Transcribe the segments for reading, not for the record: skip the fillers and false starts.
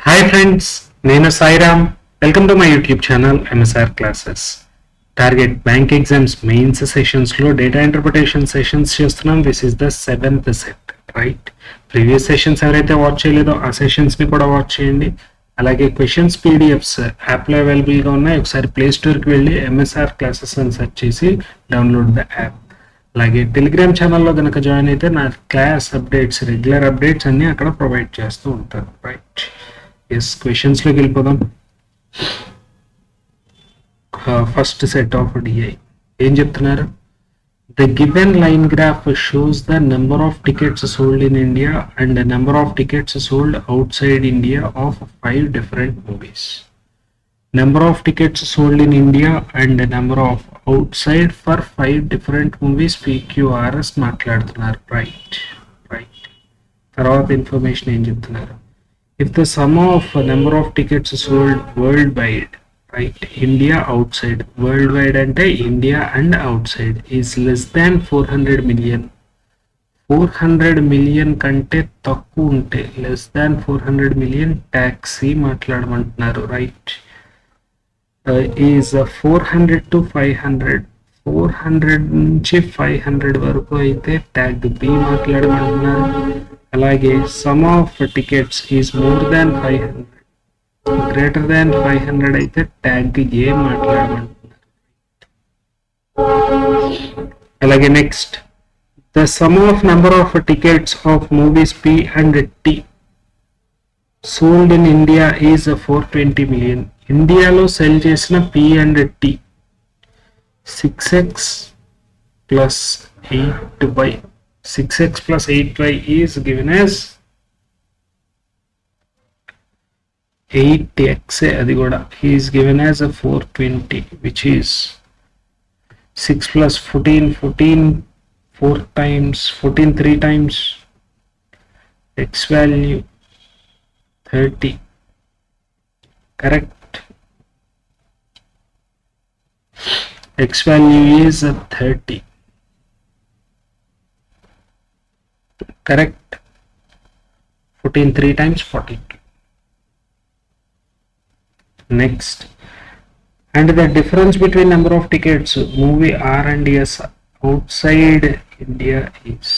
Hi friends, నేను Sairam. Welcome to my YouTube channel MSR classes. Target bank exams mains సెషన్స్లో data interpretation sessions చేస్తున్నాం. This is the 7th set, right? Previous sessions ఎవరైతే watch చేయలేదో ఆ సెషన్స్ని కూడా watch చేయండి. అలాగే క్వశ్చన్స్ పీడిఎఫ్స్ యాప్లో అవైలబుల్గా ఉన్నాయి. ఒకసారి ప్లే స్టోర్కి వెళ్ళి ఎంఎస్ఆర్ క్లాసెస్ అని సెర్చ్ చేసి డౌన్లోడ్ ద యాప్. అలాగే టెలిగ్రామ్ ఛానల్లో కనుక జాయిన్ అయితే నా క్లాస్ అప్డేట్స్, రెగ్యులర్ అప్డేట్స్ అన్నీ అక్కడ ప్రొవైడ్ చేస్తూ ఉంటారు, రైట్? ఎస్, క్వశ్చన్స్లోకి వెళ్ళిపోదాం. ఫస్ట్ సెట్ ఆఫ్ డిఐ ఏం చెప్తున్నారు? The given line graph shows the number of tickets sold in India and number of tickets sold out side India of 5 different movies. Number of tickets sold in India and number of outside for 5 different movies PQRS మాట్లాడుతున్నారు, right? తర్వాత information ఏం చెప్తున్నారు? If the sum of number of tickets sold worldwide, right, India outside, worldwide ante India and outside, is less than 400 million, 400 million కంటే తక్కువ ఉంటే less than 400 million taxi మాట్లాడమంటున్నారు, right? is 400 to 500, 400 నుంచి 500 వరకు అయితే ట్యాగ్ బి మాట్లాడమంటున్నారు. అలాగే sum of tickets is more than 500, greater than 500 అయితే ట్యాగ్ ఏ మాట్లాడమంటున్నారు. అలాగే next, the sum of number of tickets of movies P and T sold in India is 420 million. ఇండియాలో sell చేసిన P and T 6x plus 8y, 6x plus 8y is given as 8x, అది కూడా is given as a 420, which is 6 plus 14, 14 4 times, 14 3 times, x value 30, correct? X value is 30, correct? 14 3 times 42. Next, and the difference between number of tickets movie R and S outside India is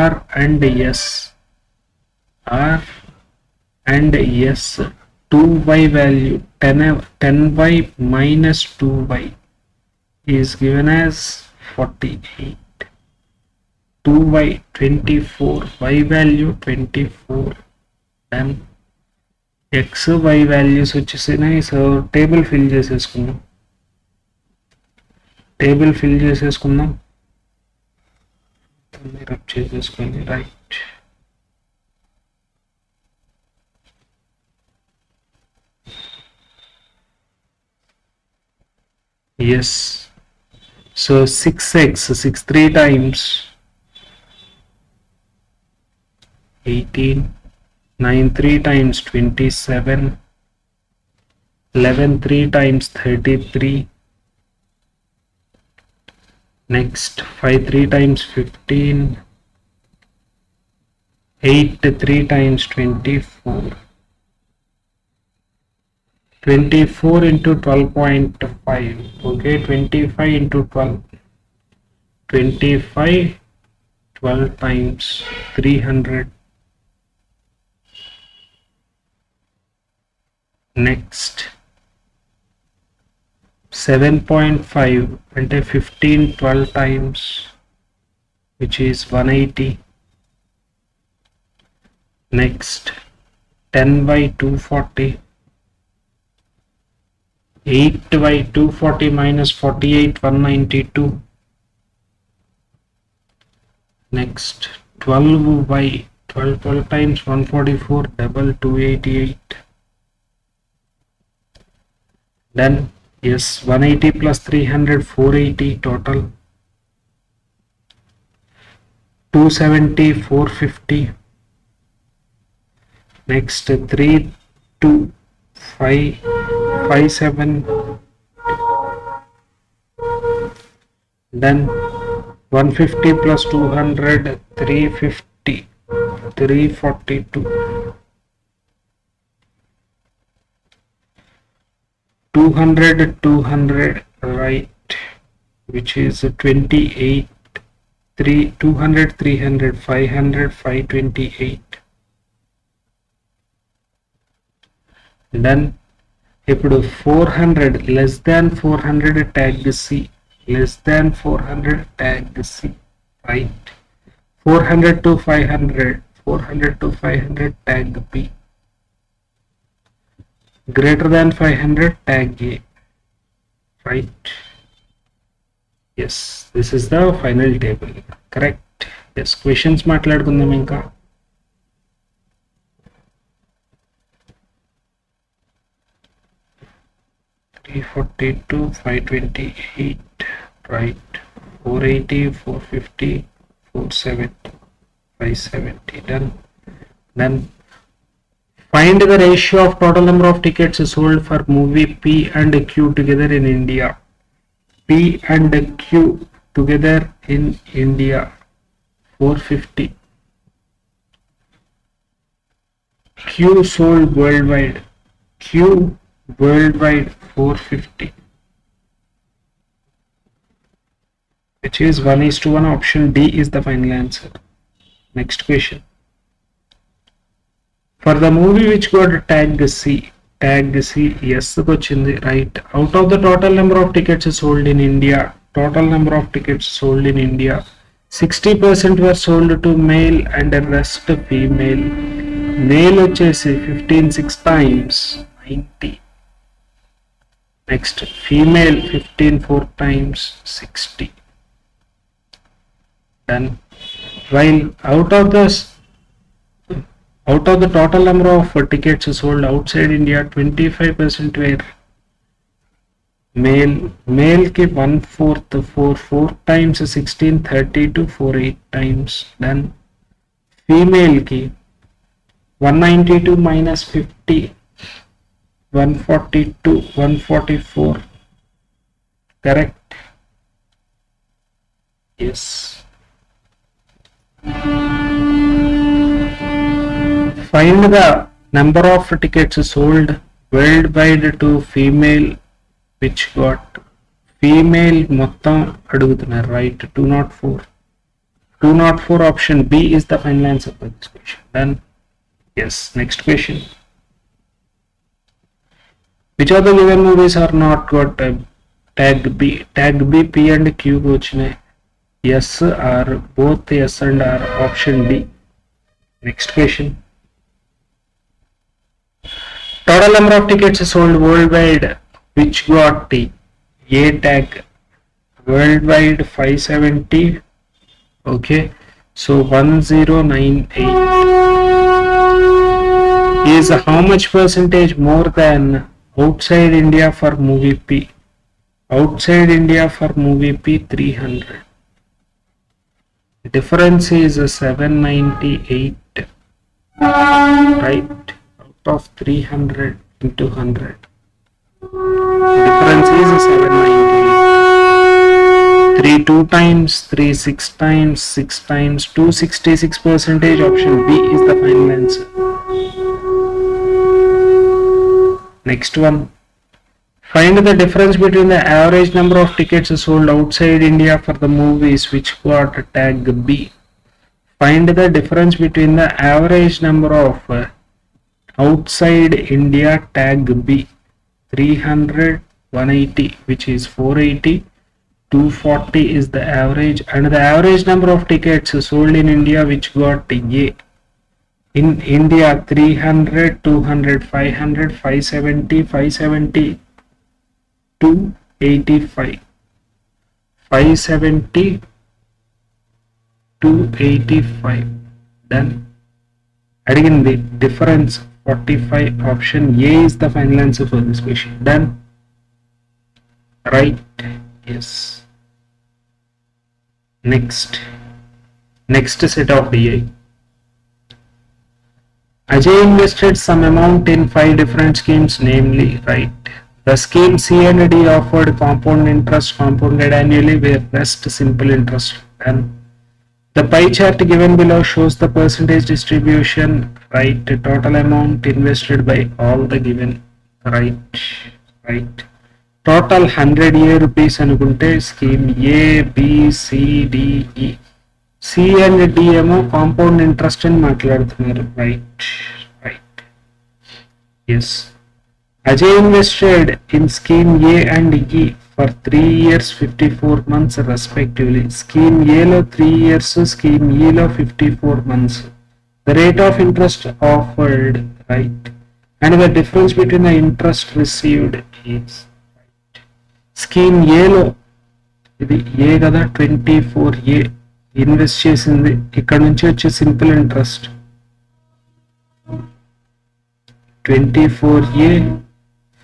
R and S, R and S 2y value 10y minus 2y is given as 48, 2y 24, y value 24, then x y values వచ్చేసినాయి. So table fill చేసేసుకుందాం, rub చేసేసుకోండి, right? yes, so 6x, 6 3 times 18, 9 3 times 27, 11 3 times 33, next 5 3 times 15, 8 3 times 24, 24 into 12.5, okay, 25 into 12, 25, 12 times 300, next 7.5 ante 15 12 times, which is 180, next 10 by 240, 8 by 240 minus 48, 192, next 12 by 12 12 times 144, double 288, then yes, 180 plus 300, 480 total, 270, 450, next 3 2 5 5 7, then 150 plus 200, 350, 342, 200, 200, right, which is 28, 200, 300, 500, 528. Done. ఇప్పుడు 400 less than 400 tag C, less than 400 tag C, right. 400 to 500, 400 to 500 tag B, greater than 500 tag A, right. Yes, this is the final table, correct. Yes, questions మాట్లాడుకుందాం ఇంకా. 342, 528, right, 480, 450, 470, 570, done. Then find the ratio of total number of tickets sold for movie P and Q together in India. P and Q together in India, 450. Q sold worldwide, Q worldwide 450, which is 1:1. Option D is the final answer. Next question. For the movie which got tag C, yes kochindi, right. Out of the total number of tickets sold in India, total number of tickets sold in India, 60% were sold to male and the rest female. Male వచ్చేసి 15 6 times 90. Next, female 15 4 times 60. Done. While out of the total number of tickets sold outside India, 25% were male. Male ki 1/4 4 times 16, 30 to 4 8 times. Done. Female ki 192 minus 50, 142, 144. Correct. Yes. Find the number of tickets sold worldwide to female which got female మొత్తం అడుగుతున్నారు, right. 204. 204 option B is the final answer for this question. Done. Yes. Next question. Which of the given movies are not got tag B? Tag B, P and Q వచ్చినాయి. Yes or both yes and R, option D. Next question. Total number of tickets sold worldwide which got T, A tag, worldwide 570. Okay, so 1098 is how much percentage more than outside India for movie P? Outside India for movie P 300. Difference is 798, right. Out of 300 into 100, difference is 798. 3 2 times, 3 6 times, 6 times, 266%. Option B is the final answer. Next one. Find the difference between the average number of tickets sold outside India for the movies which got tag B. Find the difference between the average number of outside India tag B. 300, 180, which is 480, 240 is the average, and the average number of tickets sold in India which got A. In India, 300, 200, 500, 570, 570, 285, 570, 285. Done. Again the difference 45. Option A is the final answer for this question. Done. Right. Yes. Next set of DI. Ajay invested some amount in 5 different schemes, namely, right. The scheme C and D offered compound interest compounded annually, where rest simple interest. And the pie chart given below shows the percentage distribution, right. Total amount invested by all the given, right. Right. Total 100 ఏ rupees అనుకుంటే scheme A B C D E, C and D ఏమో compound interest అని మాట్లాడుతున్నారు. Right right yes. Ajay invested in scheme A and E for 3 years 54 months respectively. Scheme ఏలో 3 years, scheme ఈలో 54 months. The rate of interest offered, right, and the difference between the interest received is, scheme ఏలో ఇది ఏ కదా 24A invest చేసింది, ఇక్కడ నుంచి వచ్చే simple interest 24A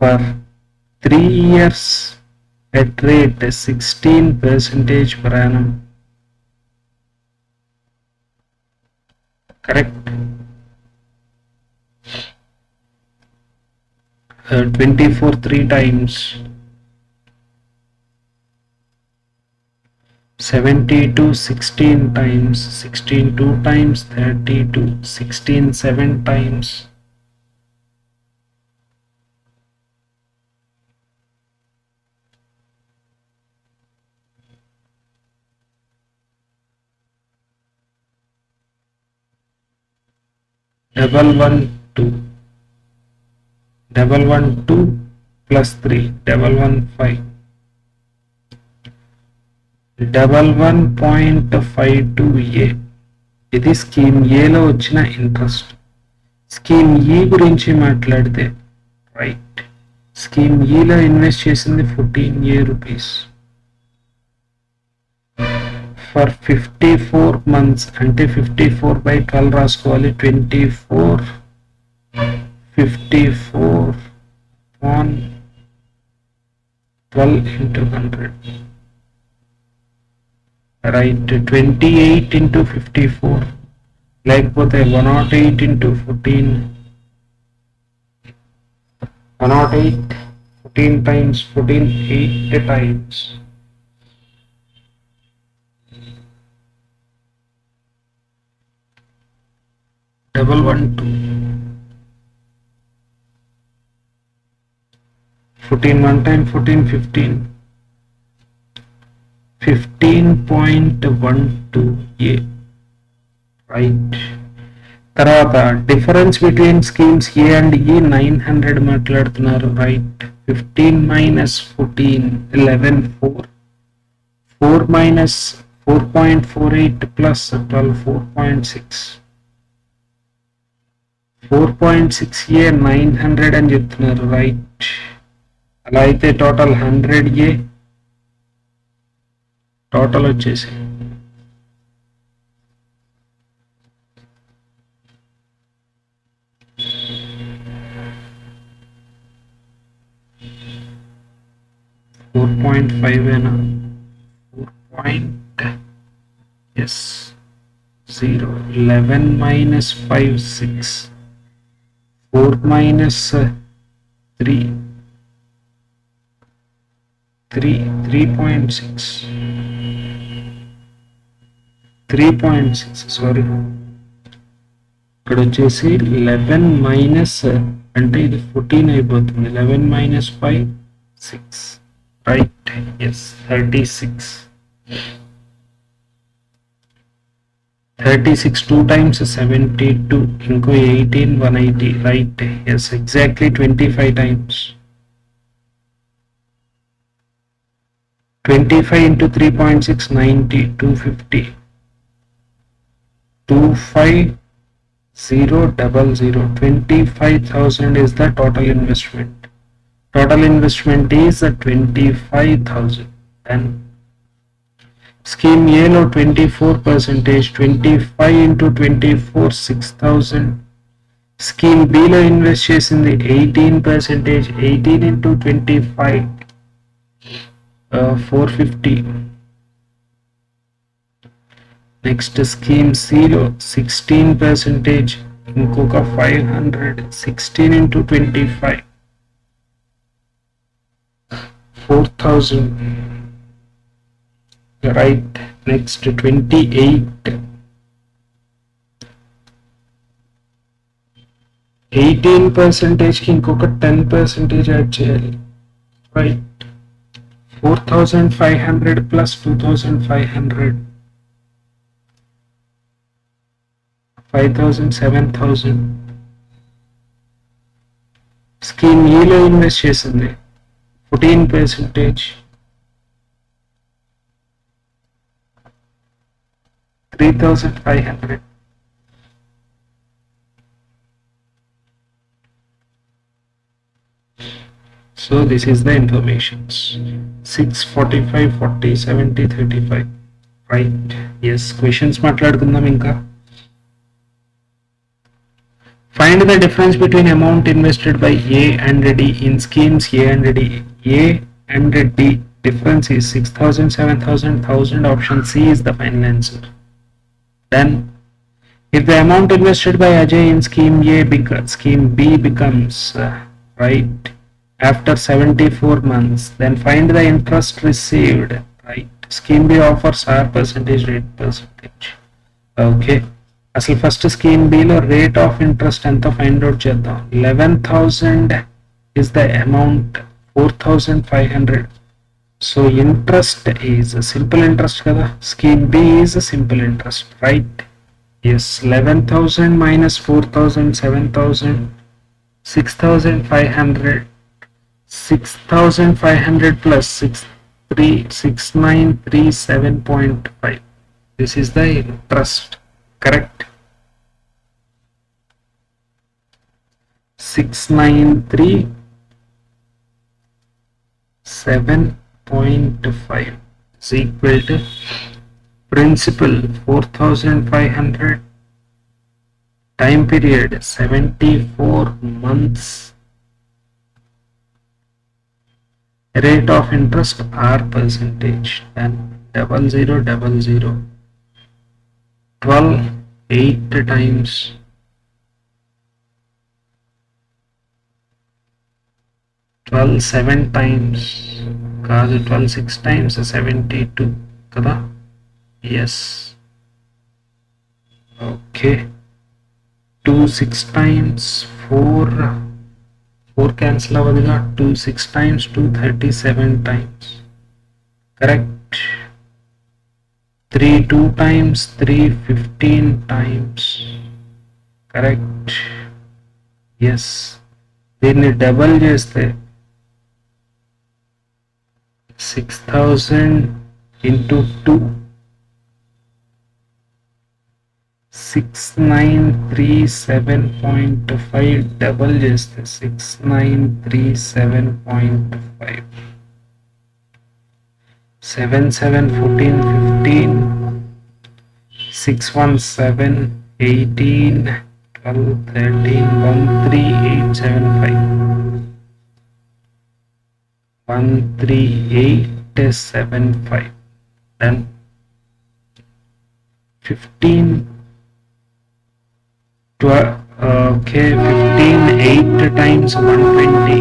for 3 years at rate 16% per annum. Correct. 24 3 times 72, 16 times 16 2 times 32, 16 7 times 112, 112 plus 3 115, 11.52A. ఇది scheme ఏలో వచ్చిన ఇంట్రెస్ట్. స్కీమ్ ఈ గురించి మాట్లాడితే, రైట్, స్కీమ్ ఈలో ఇన్వెస్ట్ చేసింది 14A రూపీస్ ఫర్ 54 months, అంటే 54/12 రాసుకోవాలి. 24 54 on 12 into 100, రైట్. 28 into 54, లేకపోతే 108 into 14, 108 14 times 14 8 times 112, 14 1 time 14 15, 15.12A, right. తర్వాత difference between schemes A and E 900 మాట్లాడుతున్నారు. Right. 15 minus 14 11 4 4 minus 4.48 plus 12 4.6 4.6A 900 అని చెప్తున్నారు. రైట్. అలా అయితే టోటల్ 100A టోటల్ వచ్చేసి 4.5 ఏనా 4. Yes, 0 11 minus 5 6 4 minus 3 3.6 3.6 సారీ, ఇక్కడ వచ్చేసి 11 మైనస్ అంటే ఇది 14 అయిపోతుంది. 11 minus 5 6, రైట్. ఎస్ 36 2 times 72, ఇంకో 18 180, right. Yes exactly 25 times 25 into 3.6 90 250 25000. 25,000 is the total investment. Total investment is 25,000. Then scheme A lo 24%, 25 into 24 6,000. Scheme B lo invest చేసింది 18%, 18 into 25 450. Next scheme C లో 16%, ఇంకొక 500, 16 into 25 4,000, right. Next 28 18%కి ఇంకొక 10% add చేయాలి. right? 4,500 plus 2,500, 5,000, 7,000. Scheme ఏలో invest చేసింది 14%, 3,500. So this is the informations. 6, 45, 40, 70, 35. Right? Yes. Questions మాట్లాడుకుందాం ఇంకా. Find the difference between amount invested by A and D in schemes A and D. A and D difference is 6,000, 7,000, 1,000. Option C is the final answer. Then, if the amount invested by Ajay in scheme A scheme B becomes right after 74 months, then find the interest received. Right? Scheme B offers R percentage, rate percentage. Okay. అసలు first scheme బిలో rate of interest ఎంత find out చేద్దాం. 11,000 is the amount, 4,500. So interest is simple interest కదా. Scheme B is simple interest, right? Yes. 11,000 minus 4,000, 7,000, 6,500, 6,500 plus 6,937.5. This is the interest, correct? 6,937.5 is equal to principal 4,500, time period 74 months, rate of interest R percentage, then 0000, 12 8 times 12 7 times కాదు, 12 6 times 72 కదా. Yes. Okay. 2 6 times 4 cancel అవ్వదుగా. 2 6 times 237 times, correct. 3 2 times 315 times, correct. yes. దీన్ని double చేస్తే 6,000 into 2, 6,937.5 double చేస్తే 6,937.5, 7 7 14 15, 6 1 7 18, 12 13, 13875, 13875. Then 15 12, okay, 15 8 times 120,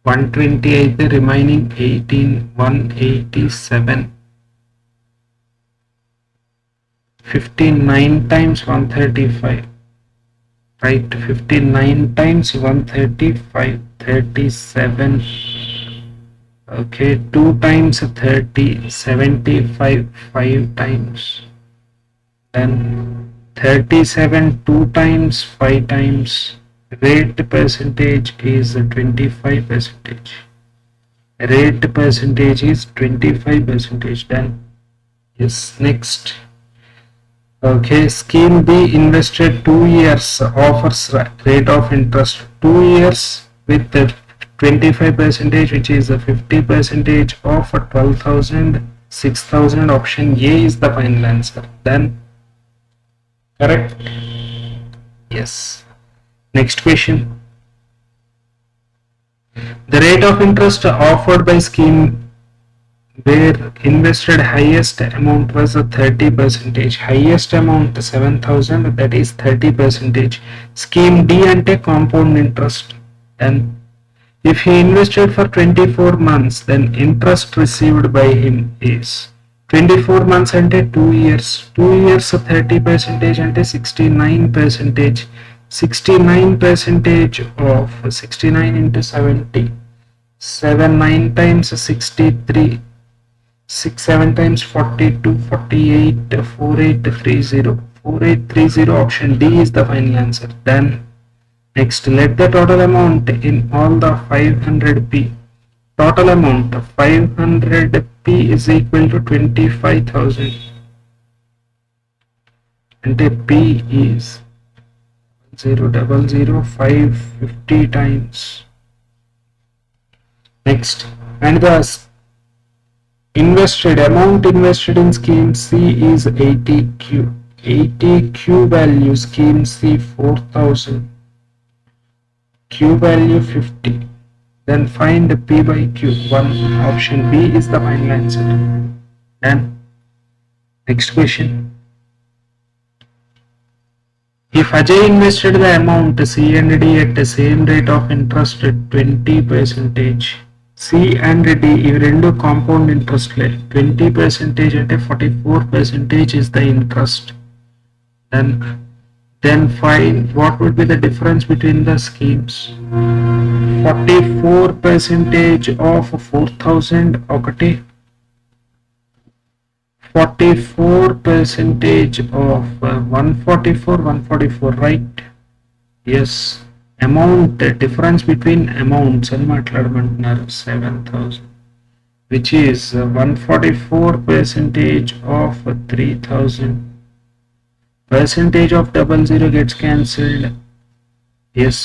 120 అయితే remaining 18, 187. 15 9 times 135, right? 15 9 times 135, 37. okay, 2 times 30, 75 5 times, then 37 2 times 5 times. Rate percentage is 25%. Rate percentage is 25%. Done. Yes. Next. Okay. Scheme B invested 2 years, offers rate of interest 2 years with the 25%, which is the 50% of 12,000, 6,000. Option A is the final answer. Then, correct? Yes. Next question. The rate of interest offered by scheme where invested highest amount was a 30%. Highest amount 7,000, that is 30%. Scheme D ante compound interest. And if he invested for 24 months, then interest received by him is 24 months ante 2 years. 2 years 30% ante 69%. 69 percentage of 69 into 70, 7 9 times 63, 6 7 times 42, 48, 4830, 4830. Option D is the final answer. Then next, let the total amount in all the 500p. Total amount of 500p is equal to 25,000. And a p is 0000550 times. Next, and the invested amount invested in scheme C is 80q. 80q value scheme C 4,000. Q value 50. Then find P by Q. 1. Option B is the final answer. Then next question. If Ajay invested the amount C and D at the same rate of interest at 20%, C and D ఇవి రెండు compound interest లే 20% అంటే 44% is the interest. Then find what would be the difference between the schemes. 44% of 4,000 ఒకటి, 44% of 144, right? Yes. Amount difference between amounts అని మాట్లాడమంటున్నారు 7,000, which is 144% of 3,000. Percentage of 00 gets cancelled. Yes.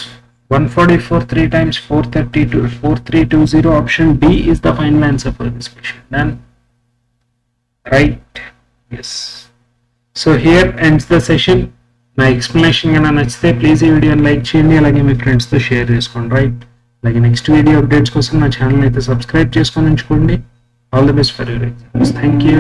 144 3 times 432, 4320. Option D is the final answer for this question. Done. Right? Yes. So here ends the session. నా explanation కన్నా నచ్చితే please ఈ వీడియోని like చేయండి, అలాగే మీ ఫ్రెండ్స్తో share చేసుకోండి, రైట్? అలాగే నెక్స్ట్ వీడియో అప్డేట్స్ కోసం నా ఛానల్ అయితే సబ్స్క్రైబ్ చేసుకొని ఉంచుకోండి. All the best for your exams. Thank you.